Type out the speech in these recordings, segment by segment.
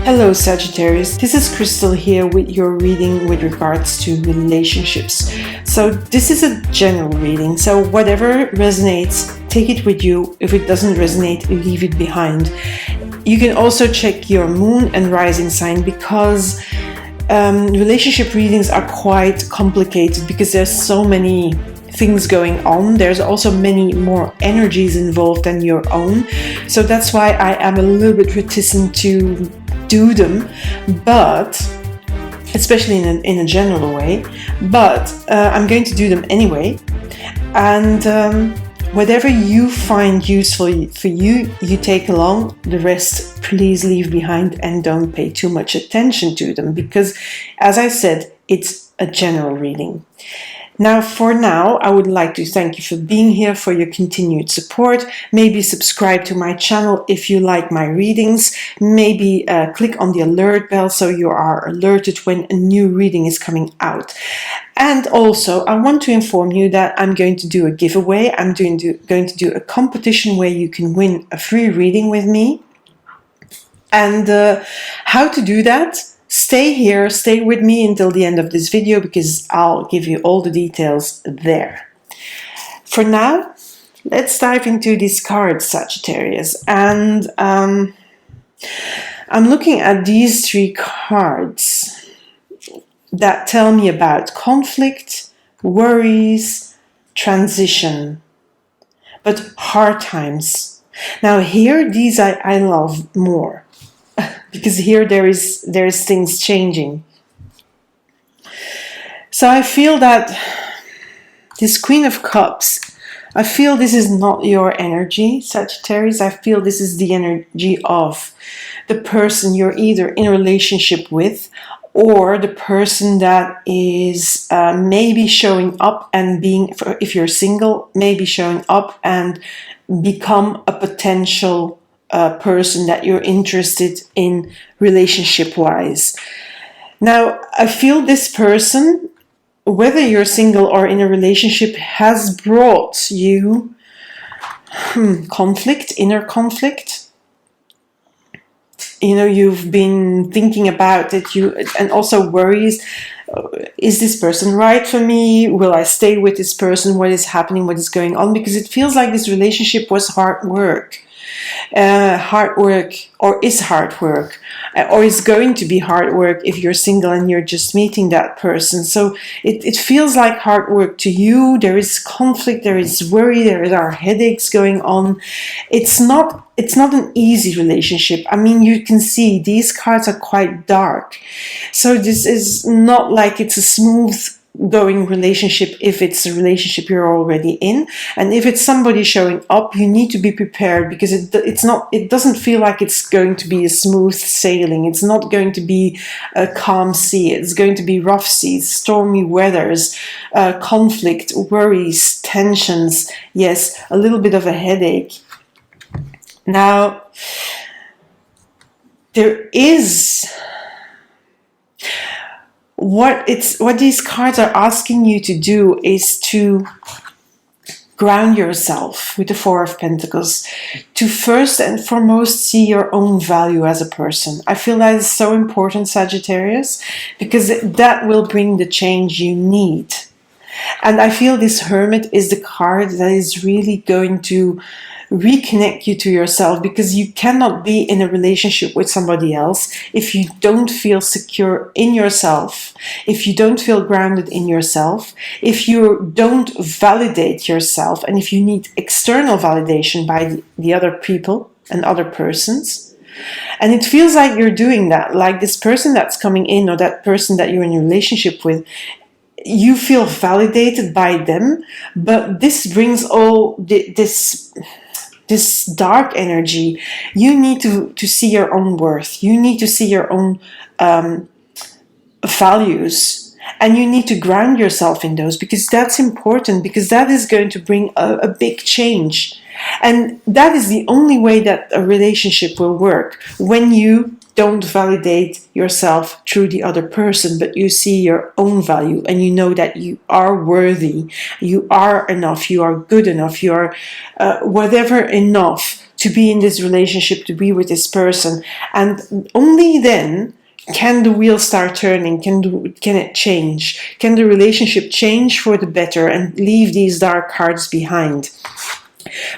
Hello Sagittarius, this is Christel here with your reading with regards to relationships. So this is a general reading, so whatever resonates, take it with you. If it doesn't resonate, leave it behind. You can also check your moon and rising sign because relationship readings are quite complicated because there's so many things going on. There's also many more energies involved than your own. So that's why I am a little bit reticent to do them, but especially in a general way, but I'm going to do them anyway. And whatever you find useful for you, you take along. The rest, please leave behind and don't pay too much attention to them because, as I said, it's a general reading. Now, for now, I would like to thank you for being here, for your continued support. Maybe subscribe to my channel if you like my readings. Maybe click on the alert bell so you are alerted when a new reading is coming out. And also, I want to inform you that I'm going to do a giveaway. I'm going to do a competition where you can win a free reading with me. And how to do that? Stay here, stay with me until the end of this video because I'll give you all the details there. For now, let's dive into these cards, Sagittarius. And I'm looking at these three cards that tell me about conflict, worries, transition, but hard times. Now here, these I love more. Because here there's things changing. So I feel that this Queen of Cups, I feel this is not your energy, Sagittarius. I feel this is the energy of the person you're either in a relationship with or the person that is maybe showing up and being, if you're single, maybe showing up and become a potential person that you're interested in relationship-wise. Now, I feel this person, whether you're single or in a relationship, has brought you conflict, inner conflict. You know, you've been thinking about it, and also worries. Is this person right for me? Will I stay with this person? What is happening? What is going on? Because it feels like this relationship was hard work. Or is hard work, or is going to be hard work if you're single and you're just meeting that person. So it feels like hard work to you. There is conflict, there is worry, there are headaches going on. It's not an easy relationship. I mean, you can see these cards are quite dark. So this is not like it's a smooth going relationship if it's a relationship you're already in, and if it's somebody showing up, you need to be prepared because it doesn't feel like it's going to be a smooth sailing. It's not going to be a calm sea. It's going to be rough seas, stormy weathers, conflict, worries, tensions, yes, a little bit of a headache. Now there is what these cards are asking you to do is to ground yourself with the Four of Pentacles, to first and foremost see your own value as a person. I feel that is so important, Sagittarius, because that will bring the change you need. And I feel this Hermit is the card that is really going to reconnect you to yourself, because you cannot be in a relationship with somebody else if you don't feel secure in yourself, if you don't feel grounded in yourself, if you don't validate yourself, and if you need external validation by the other people and other persons. And it feels like you're doing that, like this person that's coming in or that person that you're in a relationship with, you feel validated by them, but this brings all this dark energy. You need to see your own worth. You need to see your own values. And you need to ground yourself in those, because that's important, because that is going to bring a big change. And that is the only way that a relationship will work, when you don't validate yourself through the other person, but you see your own value and you know that you are worthy, you are enough, you are good enough, you are whatever enough to be in this relationship, to be with this person. And only then can the wheel start turning. Can it change? Can the relationship change for the better and leave these dark cards behind?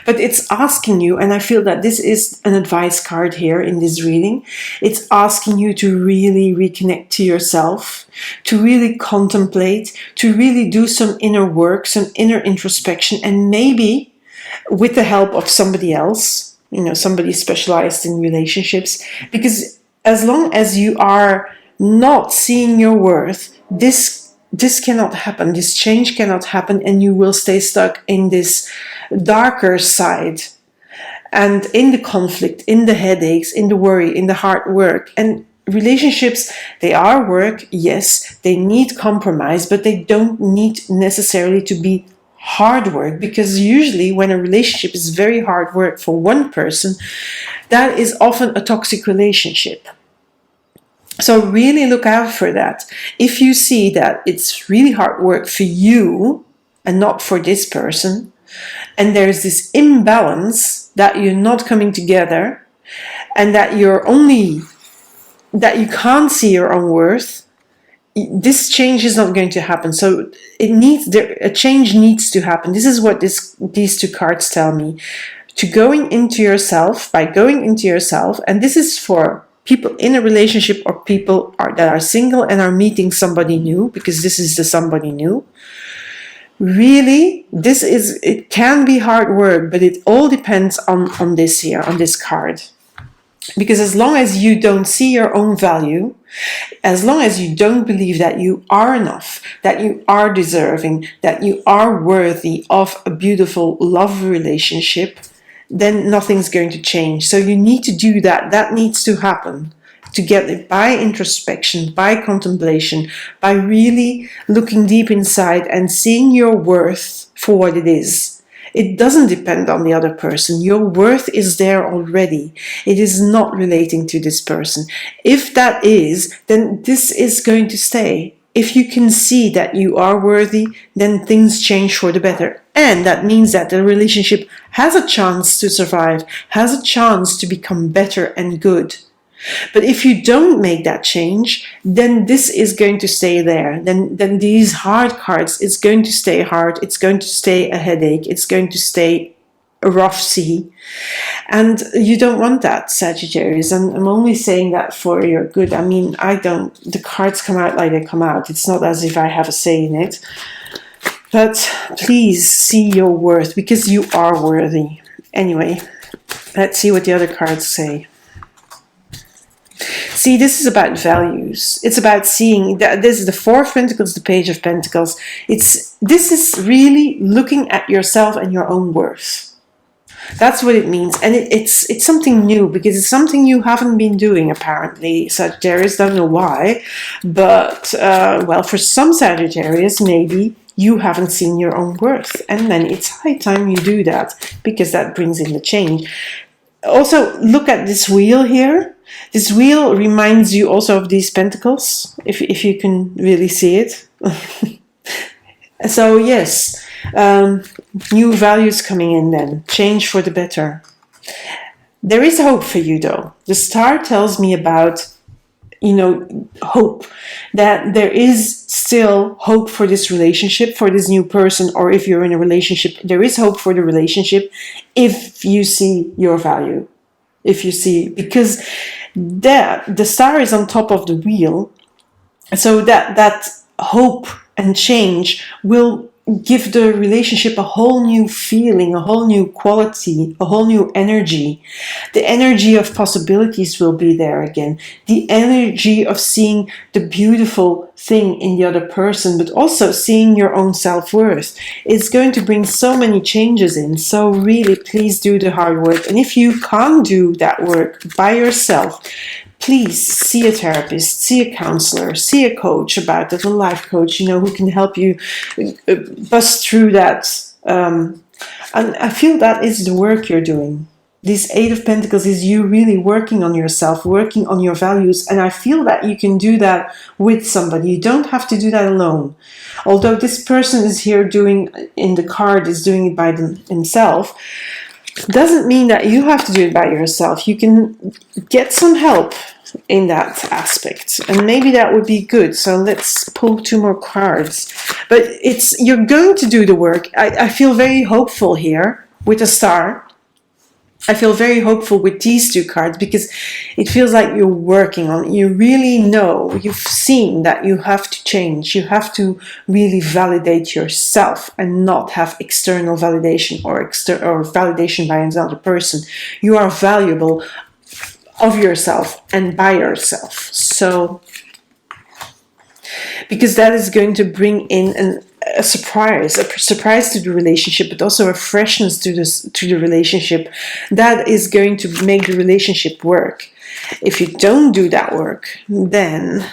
But it's asking you, and I feel that this is an advice card here in this reading, it's asking you to really reconnect to yourself, to really contemplate, to really do some inner work, some inner introspection, and maybe with the help of somebody else, somebody specialized in relationships, because as long as you are not seeing your worth, this cannot happen, this change cannot happen, and you will stay stuck in this darker side and in the conflict, in the headaches, in the worry, in the hard work. And relationships, they are work, yes, they need compromise, but they don't need necessarily to be hard work, because usually when a relationship is very hard work for one person, that is often a toxic relationship. So really look out for that. If you see that it's really hard work for you and not for this person, and there's this imbalance that you're not coming together, and that you can't see your own worth, this change is not going to happen. So a change needs to happen. This is what these two cards tell me. By going into yourself, and this is for people in a relationship or people that are single and are meeting somebody new, because this is the somebody new. Really, it can be hard work, but it all depends on this here, on this card. Because as long as you don't see your own value, as long as you don't believe that you are enough, that you are deserving, that you are worthy of a beautiful love relationship, then nothing's going to change. So you need to do that. That needs to happen. To get it by introspection, by contemplation, by really looking deep inside and seeing your worth for what it is. It doesn't depend on the other person. Your worth is there already. It is not relating to this person. If that is, then this is going to stay. If you can see that you are worthy, then things change for the better. And that means that the relationship has a chance to survive, has a chance to become better and good. But if you don't make that change, then this is going to stay there. Then these hard cards, it's going to stay hard. It's going to stay a headache. It's going to stay a rough sea. And you don't want that, Sagittarius. And I'm only saying that for your good. I mean, the cards come out like they come out. It's not as if I have a say in it. But please see your worth, because you are worthy. Anyway, let's see what the other cards say. See, this is about values. It's about seeing that this is the Four of Pentacles, the Page of Pentacles. This is really looking at yourself and your own worth. That's what it means. And it's something new, because it's something you haven't been doing, apparently, Sagittarius. Don't know why. But, well, for some Sagittarius, maybe you haven't seen your own worth. And then it's high time you do that, because that brings in the change. Also, look at this wheel here. This wheel reminds you also of these pentacles, if you can really see it. So yes, new values coming in then. Change for the better. There is hope for you though. The star tells me about, hope. That there is still hope for this relationship, for this new person, or if you're in a relationship, there is hope for the relationship if you see your value. Because the star is on top of the wheel, so that hope and change will give the relationship a whole new feeling, a whole new quality, a whole new energy. The energy of possibilities will be there again. The energy of seeing the beautiful thing in the other person, but also seeing your own self-worth. It's going to bring so many changes in. So really, please do the hard work. And if you can't do that work by yourself, please see a therapist, see a counselor, see a coach about it, a life coach, who can help you bust through that. And I feel that is the work you're doing. This Eight of Pentacles is you really working on yourself, working on your values. And I feel that you can do that with somebody. You don't have to do that alone. Although this person is here doing it by himself. Doesn't mean that you have to do it by yourself. You can get some help in that aspect, and maybe that would be good. So let's pull 2 more cards. But you're going to do the work. I feel very hopeful here with a star. I feel very hopeful with these 2 cards because it feels like you're working on it. You really know, you've seen that you have to change. You have to really validate yourself and not have external validation or validation by another person. You are valuable of yourself and by yourself. So, because that is going to bring in a surprise to the relationship, but also a freshness to the relationship that is going to make the relationship work. If you don't do that work, then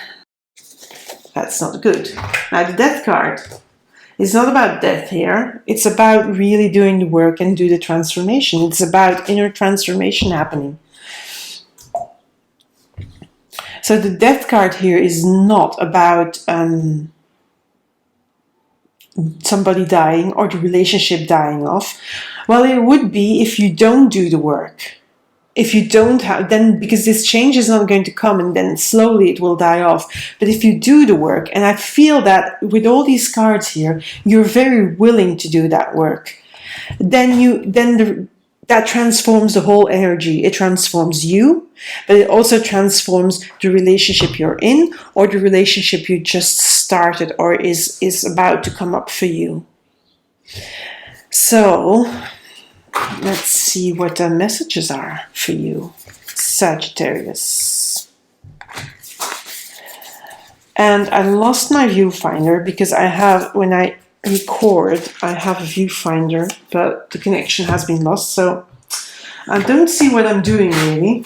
that's not good. Now the Death card is not about death here. It's about really doing the work and do the transformation. It's about inner transformation happening. So the Death card here is not about somebody dying or the relationship dying off. Well, it would be if you don't do the work. If you don't have, then because this change is not going to come and then slowly it will die off. But if you do the work, and I feel that with all these cards here, you're very willing to do that work, that transforms the whole energy. It transforms you, but it also transforms the relationship you're in or the relationship you just started or is about to come up for you. So let's see what the messages are for you, Sagittarius. And I lost my viewfinder because when I record, I have a viewfinder, but the connection has been lost, so I don't see what I'm doing really.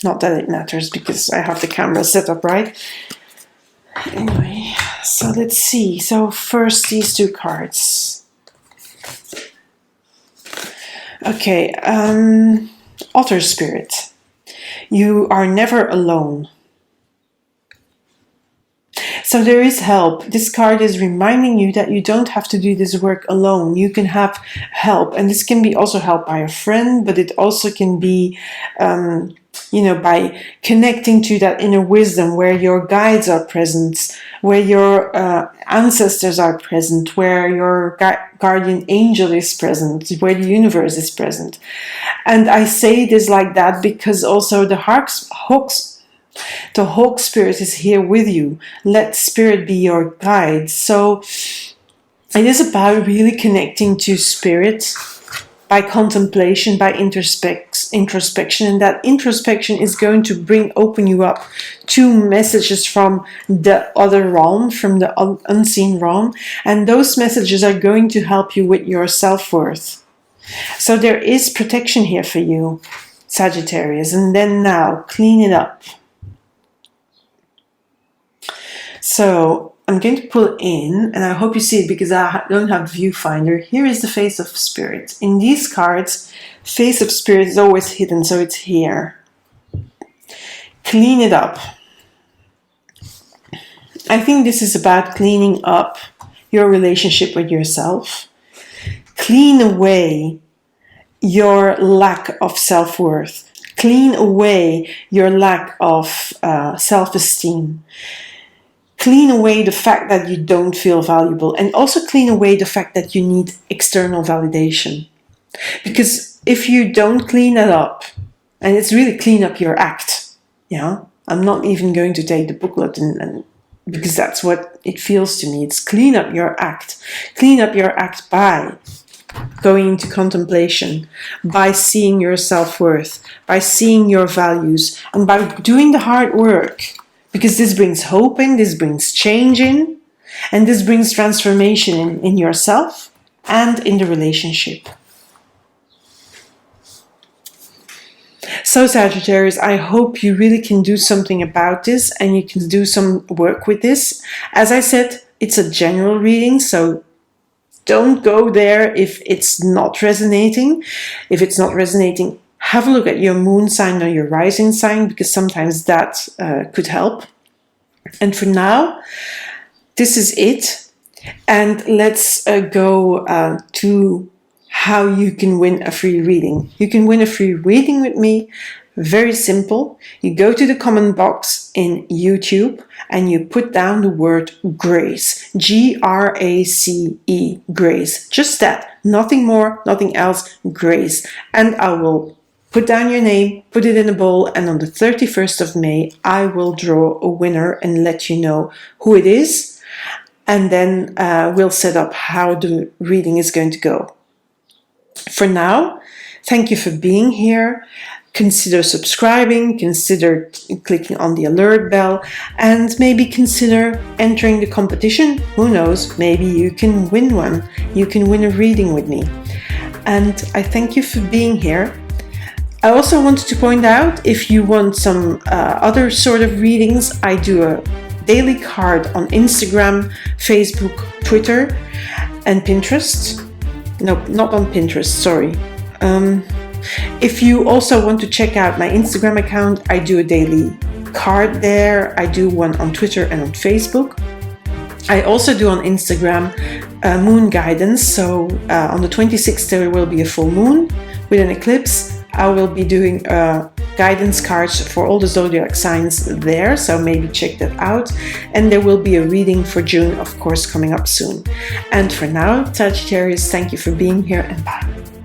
Not that it matters because I have the camera set up right. Anyway, so let's see. So first these 2 cards. Okay, Otter Spirit. You are never alone. So there is help. This card is reminding you that you don't have to do this work alone. You can have help. And this can be also help by a friend, but it also can be, by connecting to that inner wisdom where your guides are present, where your ancestors are present, where your guardian angel is present, where the universe is present. And I say this like that because also the Hawk Spirit is here with you. Let Spirit be your guide. So it is about really connecting to Spirit by contemplation, by introspection. And that introspection is going to open you up to messages from the other realm, from the unseen realm. And those messages are going to help you with your self-worth. So there is protection here for you, Sagittarius. And then now, clean it up. So I'm going to pull in, and I hope you see it because I don't have viewfinder. Here is the face of Spirit. In these cards, face of Spirit is always hidden, so it's here. Clean it up. I think this is about cleaning up your relationship with yourself. Clean away your lack of self-worth. Clean away your lack of self-esteem. Clean away the fact that you don't feel valuable, and also clean away the fact that you need external validation. Because if you don't clean it up, and it's really clean up your act, I'm not even going to take the booklet and because that's what it feels to me. It's clean up your act. Clean up your act by going into contemplation, by seeing your self-worth, by seeing your values, and by doing the hard work. Because this brings hope in, this brings change in, and this brings transformation in yourself and in the relationship. So Sagittarius, I hope you really can do something about this and you can do some work with this. As I said, it's a general reading, so don't go there if it's not resonating. If it's not resonating, have a look at your moon sign or your rising sign, because sometimes that could help. And for now, this is it. And let's go to how you can win a free reading. You can win a free reading with me. Very simple. You go to the comment box in YouTube and you put down the word grace. Grace. Grace. Just that. Nothing more, nothing else. Grace. And I will put down your name, put it in a bowl, and on the 31st of May, I will draw a winner and let you know who it is. And then we'll set up how the reading is going to go. For now, thank you for being here. Consider subscribing, consider clicking on the alert bell, and maybe consider entering the competition. Who knows, maybe you can win one. You can win a reading with me. And I thank you for being here. I also wanted to point out, if you want some other sort of readings, I do a daily card on Instagram, Facebook, Twitter, and Pinterest. No, not on Pinterest, sorry. If you also want to check out my Instagram account, I do a daily card there. I do one on Twitter and on Facebook. I also do on Instagram moon guidance. So on the 26th there will be a full moon with an eclipse. I will be doing guidance cards for all the zodiac signs there, so maybe check that out. And there will be a reading for June, of course, coming up soon. And for now, Sagittarius, thank you for being here, and bye.